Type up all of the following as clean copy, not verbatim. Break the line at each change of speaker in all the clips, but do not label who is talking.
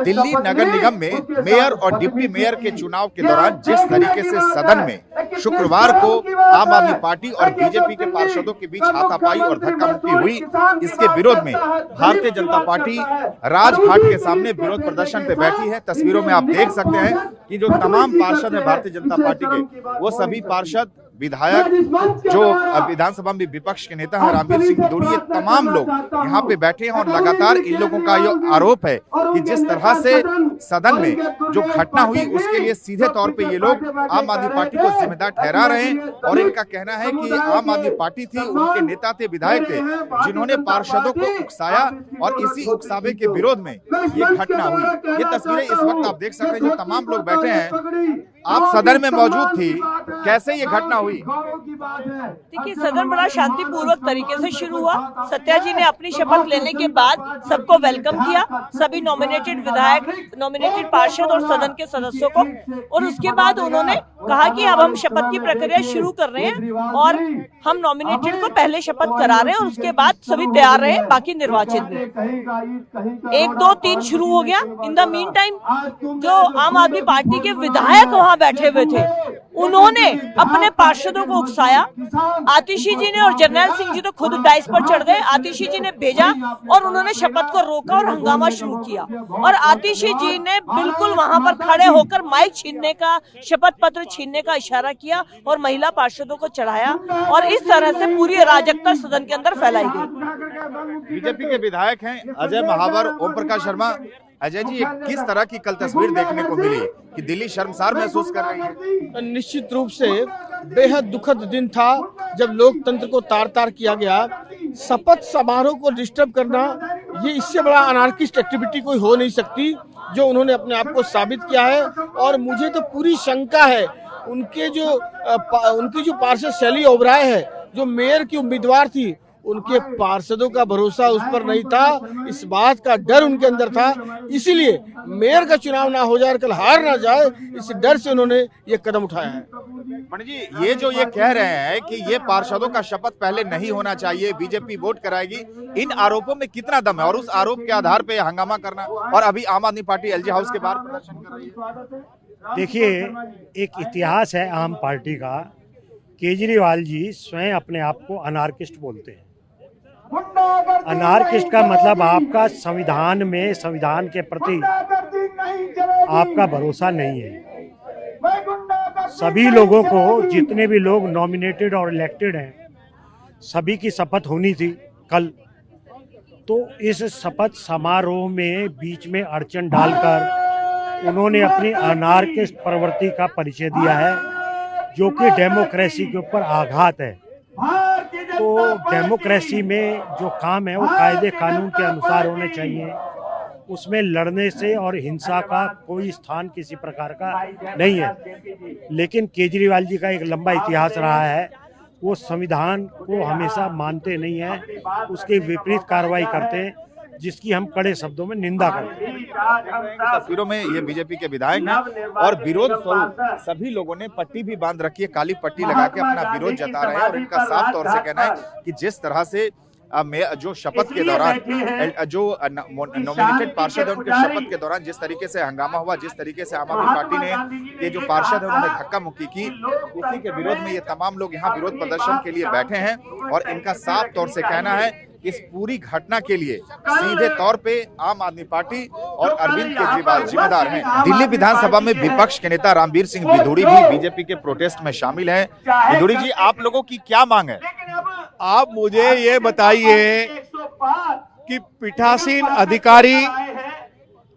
दिल्ली नगर निगम में मेयर और deputy mayor के चुनाव के दौरान जिस तरीके से सदन में शुक्रवार को आम आदमी पार्टी और बीजेपी के पार्षदों के बीच हाथापाई और धक्का मुक्की हुई, इसके विरोध में भारतीय जनता पार्टी राजघाट के सामने विरोध प्रदर्शन पे बैठी है। तस्वीरों में आप देख सकते हैं कि जो तमाम पार्षद हैं भारतीय जनता पार्टी के, वो सभी पार्षद, विधायक, जो विधानसभा में विपक्ष के नेता हैं रामवीर सिंह बिधूड़ी, ये तमाम लोग यहाँ पे बैठे हैं। और लगातार इन लोगों का ये आरोप है कि जिस तरह से सदन में जो घटना हुई उसके लिए सीधे तौर पे ये लोग आम आदमी पार्टी को जिम्मेदार ठहरा रहे हैं। और इनका कहना है कि आम आदमी पार्टी थी, उनके नेता थे, विधायक थे, जिन्होंने पार्षदों को उकसाया और इसी उकसावे के विरोध में ये घटना हुई। ये तस्वीरें इस वक्त आप देख सकते हैं, जो तमाम लोग बैठे हैं। आप सदन में मौजूद थी, कैसे ये घटना हुई?
देखिए, सदन बड़ा शांतिपूर्वक तरीके से शुरू हुआ। सत्या जी ने अपनी शपथ लेने के बाद सबको वेलकम किया, सभी नॉमिनेटेड विधायक, नॉमिनेटेड पार्षद और सदन के सदस्यों को। और उसके बाद उन्होंने कहा कि अब हम शपथ की प्रक्रिया शुरू कर रहे हैं और हम नॉमिनेटेड को पहले शपथ करा रहे हैं और उसके बाद सभी तैयार रहे बाकी निर्वाचित में। 1, 2, 3 शुरू हो गया। इन द मीन टाइम जो आम आदमी पार्टी के विधायक वहां बैठे हुए थे, उन्होंने अपने पार्षदों को उकसाया। आतिशी जी ने और जर्नैल सिंह जी तो खुद डाइस पर चढ़ गए। आतिशी जी ने भेजा और उन्होंने शपथ को रोका और हंगामा शुरू किया। और आतिशी जी ने बिल्कुल वहां पर खड़े होकर माइक छीनने का, शपथ पत्र छीनने का इशारा किया और महिला पार्षदों को चढ़ाया। और इस तरह से पूरी अराजकता सदन के अंदर फैलाई गई।
बीजेपी के विधायक हैं अजय महावर, ओम प्रकाश शर्मा। अजय जी, किस तरह की कल तस्वीर देखने को मिली कि दिल्ली शर्मसार महसूस कर रही है?
निश्चित रूप से बेहद दुखद दिन था जब लोकतंत्र को तार तार किया गया। शपथ समारोह को डिस्टर्ब करना, ये इससे बड़ा अनार्किस्ट एक्टिविटी कोई हो नहीं सकती, जो उन्होंने अपने आप को साबित किया है। और मुझे तो पूरी शंका है उनकी जो पार्षद शैली ओबराय है, जो मेयर की उम्मीदवार थी, उनके पार्षदों का भरोसा उस पर नहीं था, इस बात का डर उनके अंदर था। इसीलिए मेयर का चुनाव ना हो जाए, कल हार ना जाए, इस डर से उन्होंने ये कदम उठाया है।
पंडित जी, ये जो ये कह रहे हैं कि ये पार्षदों का शपथ पहले नहीं होना चाहिए, बीजेपी वोट कराएगी, इन आरोपों में कितना दम है? और उस आरोप के आधार पे हंगामा करना, और अभी आम आदमी पार्टी एलजी हाउस के बाहर प्रदर्शन कर रही है।
देखिए, एक इतिहास है आम पार्टी का। केजरीवाल जी स्वयं अपने आप को अनार्किस्ट बोलते हैं। अनार्किस्ट का मतलब आपका संविधान में, संविधान के प्रति आपका भरोसा नहीं है। सभी लोगों को, जितने भी लोग नॉमिनेटेड और इलेक्टेड हैं, सभी की शपथ होनी थी कल। तो इस शपथ समारोह में बीच में अड़चन डालकर उन्होंने अपनी अनार्किस्ट प्रवृत्ति का परिचय दिया है, जो कि डेमोक्रेसी के ऊपर आघात है। तो डेमोक्रेसी में जो काम है वो कायदे कानून के अनुसार होने चाहिए। उसमें लड़ने से और हिंसा का कोई स्थान किसी प्रकार का नहीं है। लेकिन केजरीवाल जी का एक लंबा इतिहास रहा है, वो संविधान को हमेशा मानते नहीं हैं, उसके विपरीत कार्रवाई करते हैं, जिसकी हम कड़े शब्दों में निंदा करते हैं।
तस्वीरों में ये बीजेपी के विधायक हैं और विरोध स्वरूप सभी लोगों ने पट्टी भी बांध रखी है, काली पट्टी लगा के अपना विरोध जता रहे हैं। और इनका साफ तौर से कहना है कि जिस तरह से जो शपथ के दौरान जो नॉमिनेटेड पार्षद है, उनके शपथ के दौरान जिस तरीके से हंगामा हुआ, जिस तरीके से आम आदमी पार्टी ने ये जो पार्षद है उन्होंने धक्का मुक्की की, उसी के विरोध में ये तमाम लोग यहाँ विरोध प्रदर्शन के लिए बैठे हैं। और इनका साफ तौर से कहना है कि इस पूरी घटना के लिए सीधे तौर पे आम आदमी पार्टी और अरविंद केजरीवाल जिम्मेदार हैं। दिल्ली विधानसभा में विपक्ष के नेता रामवीर सिंह बिधूड़ी भी बीजेपी के प्रोटेस्ट में शामिल हैं। बिधूड़ी जी, आप लोगों की क्या मांग है?
आप मुझे ये बताइए कि पीठासीन अधिकारी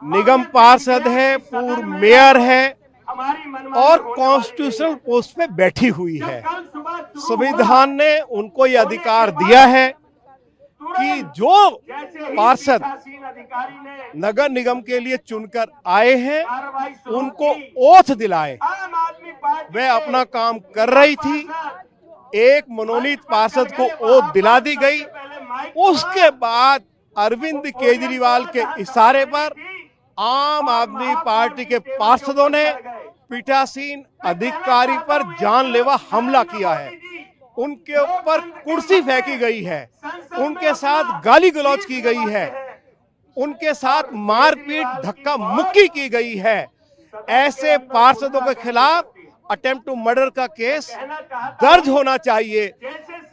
निगम पार्षद है, पूर्व मेयर है और कॉन्स्टिट्यूशनल पोस्ट पे बैठी हुई है। संविधान ने उनको ये अधिकार दिया है कि जो पार्षद नगर निगम के लिए चुनकर आए हैं उनको ओथ दिलाए। वे अपना काम कर रही थी, एक मनोनीत पार्षद को ओथ दिला दी गई। उसके बाद अरविंद केजरीवाल के इशारे पर आम आदमी पार्टी के पार्षदों ने पीठासीन अधिकारी पर जानलेवा हमला किया है। उनके ऊपर कुर्सी फेंकी गई है, उनके साथ गाली गलौज की गई है, उनके साथ मारपीट धक्का मुक्की की गई है। ऐसे पार्षदों के खिलाफ अटेम्प्ट टू मर्डर का केस दर्ज होना चाहिए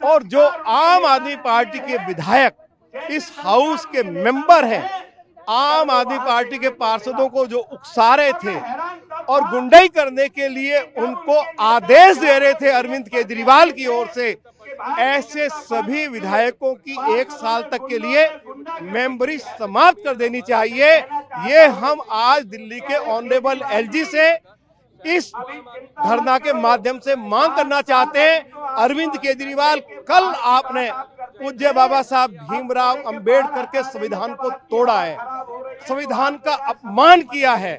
और जो आम आदमी पार्टी के विधायक इस हाउस के मेंबर हैं, आम आदमी पार्टी के पार्षदों को जो उकसा रहे थे और गुंडाई करने के लिए उनको आदेश दे रहे थे अरविंद केजरीवाल की ओर से, ऐसे सभी विधायकों की 1 साल तक के लिए मेंबरी समाप्त कर देनी चाहिए। ये हम आज दिल्ली के ऑनरेबल एलजी से इस धरना के माध्यम से मांग करना चाहते हैं। अरविंद केजरीवाल, कल आपने पूज्य बाबा साहब भीमराव अंबेडकर के संविधान को तोड़ा है, संविधान का अपमान किया है।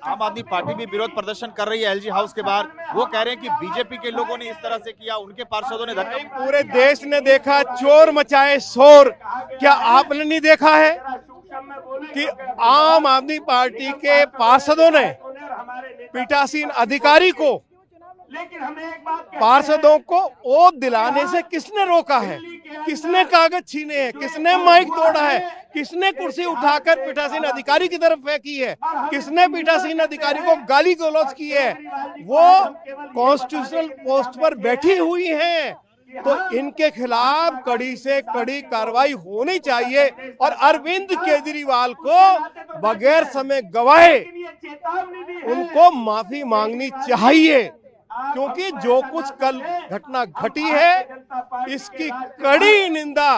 आम आदमी पार्टी भी विरोध प्रदर्शन कर रही है एलजी हाउस के बाहर। वो कह रहे हैं कि बीजेपी के लोगों ने इस तरह से किया, उनके पार्षदों ने धक्का।
पूरे देश ने देखा, चोर मचाए शोर। क्या आपने नहीं देखा है कि आम आदमी पार्टी के पार्षदों ने पीठासीन अधिकारी को, पार्षदों को ओथ दिलाने से किसने रोका है? किसने कागज छीने हैं? किसने माइक तोड़ा है? किसने कुर्सी उठाकर पीठासीन अधिकारी की तरफ फेंकी है? किसने पीठासीन अधिकारी को गाली गलौज की है? वो कॉन्स्टिट्यूशनल पोस्ट पर बैठी हुई हैं, तो इनके खिलाफ कड़ी से कड़ी कार्रवाई होनी चाहिए और अरविंद केजरीवाल को बगैर समय गवाए उनको माफी मांगनी चाहिए, क्योंकि जो कुछ कल घटना घटी है इसकी कड़ी निंदा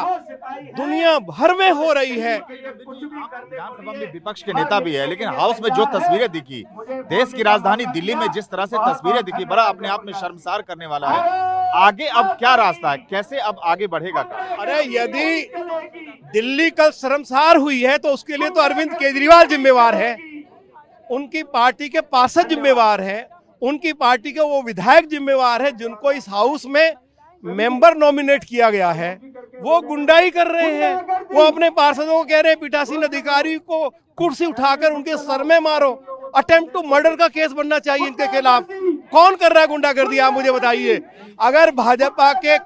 दुनिया भर में हो रही है।
विधानसभा में विपक्ष के नेता भी है, लेकिन हाउस में जो तस्वीरें दिखी, देश की राजधानी दिल्ली में जिस तरह से तस्वीरें दिखी, बड़ा अपने आप में शर्मसार करने वाला है। आगे अब क्या रास्ता है, कैसे अब आगे बढ़ेगा?
अरे यदि दिल्ली कल शर्मसार हुई है तो उसके लिए तो अरविंद केजरीवाल जिम्मेवार है, उनकी पार्टी के पार्षद जिम्मेवार है, उनकी पार्टी के वो विधायक जिम्मेवार है जिनको इस हाउस में मेंबर नॉमिनेट किया गया है। वो गुंडाई कर रहे हैं, वो अपने पार्षदों को कह रहे हैं पीठासीन अधिकारी को कुर्सी उठाकर उनके सर में मारो। अटेम्प्ट टू मर्डर का केस बनना चाहिए इनके खिलाफ। कौन कर रहा है गुंडागर्दी, आप मुझे बताइए। अगर भाजपा के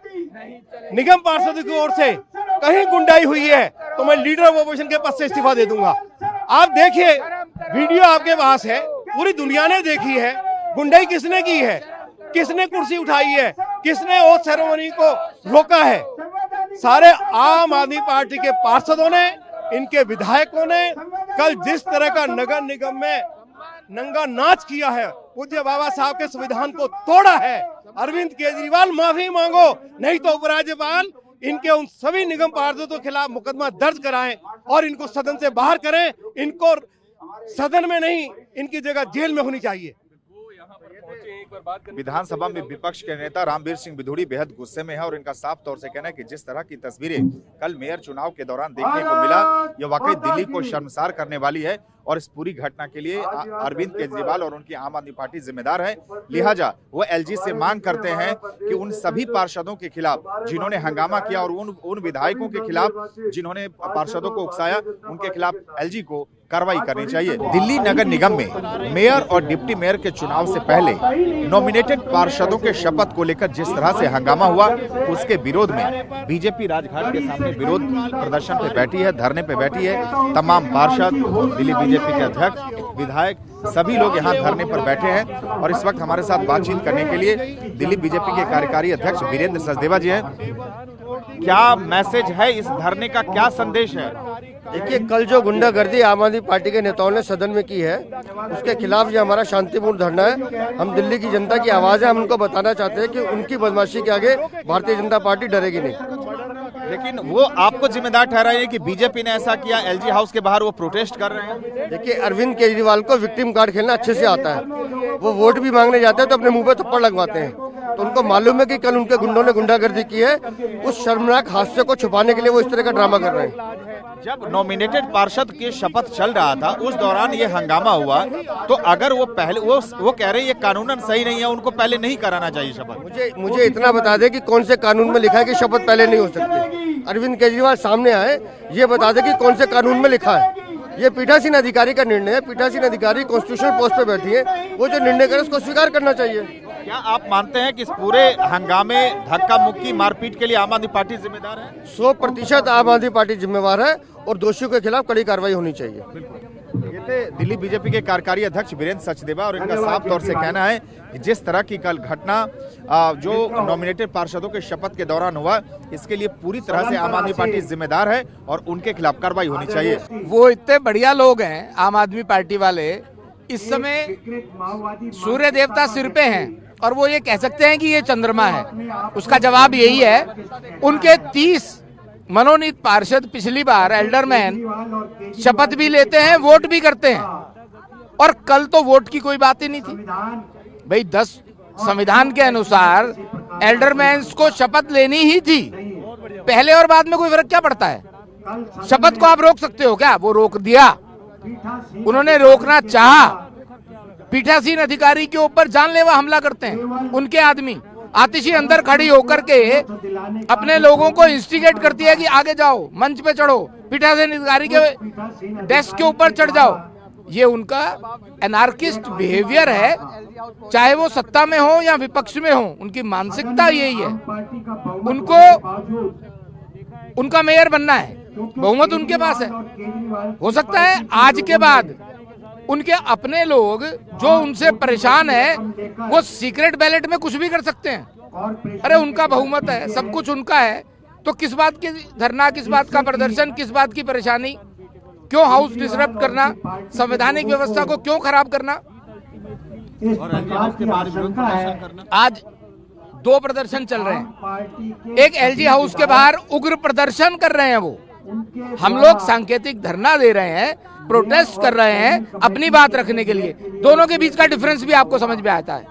निगम पार्षद की ओर से कहीं गुंडाई हुई है तो मैं लीडर ऑफ ऑपोजिशन के पद से इस्तीफा दे दूंगा। आप देखिए, वीडियो आपके पास है, पूरी दुनिया ने देखी है। गुंडाई किसने की है? किसने कुर्सी उठाई है? किसने ओथ सेरेमनी को रोका है? सारे आम आदमी पार्टी के पार्षदों ने, इनके विधायकों ने कल जिस तरह का नगर निगम में नंगा नाच किया है, पूज्य बाबा साहब के संविधान को तोड़ा है। अरविंद केजरीवाल माफी मांगो, नहीं तो उपराज्यपाल इनके उन सभी निगम पार्षदों के खिलाफ मुकदमा दर्ज कराएं और इनको सदन से बाहर करें। इनको सदन में नहीं, इनकी जगह जेल में होनी चाहिए।
विधानसभा में विपक्ष के नेता रामवीर सिंह बिधूड़ी बेहद गुस्से में है और इनका साफ तौर से कहना है कि जिस तरह की तस्वीरें कल मेयर चुनाव के दौरान देखने को मिला, यह वाकई दिल्ली को शर्मसार करने वाली है और इस पूरी घटना के लिए अरविंद केजरीवाल और उनकी आम आदमी पार्टी जिम्मेदार है। लिहाजा वो एलजी से मांग करते हैं कि उन सभी पार्षदों के खिलाफ जिन्होंने हंगामा किया और उन विधायकों के खिलाफ जिन्होंने पार्षदों को उकसाया, उनके खिलाफ एलजी को कार्रवाई करनी चाहिए। दिल्ली नगर निगम में मेयर और डिप्टी मेयर के चुनाव से पहले नॉमिनेटेड पार्षदों के शपथ को लेकर जिस तरह से हंगामा हुआ, उसके विरोध में बीजेपी राजघाट के सामने विरोध प्रदर्शन पे बैठी है, धरने पे बैठी है। तमाम पार्षद, दिल्ली बीजेपी के अध्यक्ष, विधायक, सभी लोग यहाँ धरने पर बैठे हैं और इस वक्त हमारे साथ बातचीत करने के लिए दिल्ली बीजेपी के कार्यकारी अध्यक्ष वीरेंद्र सचदेवा जी हैं। क्या मैसेज है इस धरने का, क्या संदेश है?
देखिए, कल जो गुंडागर्दी आम आदमी पार्टी के नेताओं ने सदन में की है, उसके खिलाफ ये हमारा शांतिपूर्ण धरना है। हम दिल्ली की जनता की आवाज है, हम उनको बताना चाहते हैं कि उनकी बदमाशी के आगे भारतीय जनता पार्टी डरेगी नहीं।
लेकिन वो आपको जिम्मेदार ठहराइए कि बीजेपी ने ऐसा किया, एलजी हाउस के बाहर वो प्रोटेस्ट कर रहे हैं।
देखिए, अरविंद केजरीवाल को विक्टिम कार्ड खेलना अच्छे से आता है। वो वोट भी मांगने जाते हैं तो अपने मुंह पे थप्पड़ लगवाते हैं, तो उनको मालूम है कि कल उनके गुंडों ने गुंडागर्दी की है। उस शर्मनाक हादसे को छुपाने के लिए वो इस तरह का ड्रामा कर रहे हैं।
जब नॉमिनेटेड पार्षद की शपथ चल रहा था, उस दौरान ये हंगामा हुआ, तो अगर वो पहले वो कह रहे हैं ये कानूनन सही नहीं है, उनको पहले नहीं कराना चाहिए शपथ।
मुझे इतना बता दे कि कौन से कानून में लिखा है कि शपथ पहले नहीं हो सकती। अरविंद केजरीवाल सामने आए, ये बता दे कि कौन से कानून में लिखा है। ये पीठासीन अधिकारी का निर्णय है। पीठासीन अधिकारी कॉन्स्टिट्यूशनल पोस्ट पे बैठी है, वो जो निर्णय करे उसको स्वीकार करना चाहिए।
क्या आप मानते हैं कि इस पूरे हंगामे, धक्का मुक्की, मारपीट के लिए आम आदमी पार्टी जिम्मेदार है?
100% आम आदमी पार्टी जिम्मेवार है और दोषियों के खिलाफ कड़ी कार्रवाई होनी चाहिए।
ये थे दिल्ली बीजेपी के कार्यकारी अध्यक्ष वीरेंद्र सचदेवा, और इनका साफ तौर से कहना है कि जिस तरह की कल घटना जो नॉमिनेटेड पार्षदों के शपथ के दौरान हुआ, इसके लिए पूरी तरह से आम आदमी पार्टी जिम्मेदार है और उनके खिलाफ कार्रवाई होनी चाहिए।
वो इतने बढ़िया लोग हैं आम आदमी पार्टी वाले, इस समय सूर्य देवता सिर पे हैं और वो ये कह सकते हैं कि ये चंद्रमा है। उसका जवाब यही है, उनके 30 मनोनीत पार्षद पिछली बार एल्डरमैन शपथ भी लेते हैं, वोट भी करते हैं, और कल तो वोट की कोई बात ही नहीं थी भाई। 10 संविधान के अनुसार एल्डरमैन्स को शपथ लेनी ही थी, पहले और बाद में कोई फर्क क्या पड़ता है? शपथ को आप रोक सकते हो क्या? वो रोक दिया, उन्होंने रोकना चाहा। पीठासीन अधिकारी के ऊपर जानलेवा हमला करते हैं, उनके आदमी आतिशी अंदर खड़ी होकर के अपने लोगों को इंस्टिगेट करती है कि आगे जाओ, मंच पे चढ़ो, पीठासीन अधिकारी के डेस्क के ऊपर चढ़ जाओ। ये उनका एनार्किस्ट बिहेवियर है, चाहे वो सत्ता में हो या विपक्ष में हो, उनकी मानसिकता यही है। उनको उनका मेयर बनना है, बहुमत उनके पास है। हो सकता है आज के बाद उनके अपने लोग जो उनसे परेशान है वो सीक्रेट बैलेट में कुछ भी कर सकते हैं। अरे उनका बहुमत है, सब कुछ उनका है, तो किस बात की धरना, किस बात का प्रदर्शन, किस बात की परेशानी? क्यों हाउस डिसरप्ट करना, संवैधानिक व्यवस्था को क्यों खराब करना? आज 2 प्रदर्शन चल रहे हैं, एक एलजी हाउस के बाहर उग्र प्रदर्शन कर रहे हैं वो, हम लोग सांकेतिक धरना दे रहे हैं, प्रोटेस्ट कर रहे हैं अपनी बात रखने के लिए। दोनों के बीच का डिफरेंस भी आपको समझ में आता है।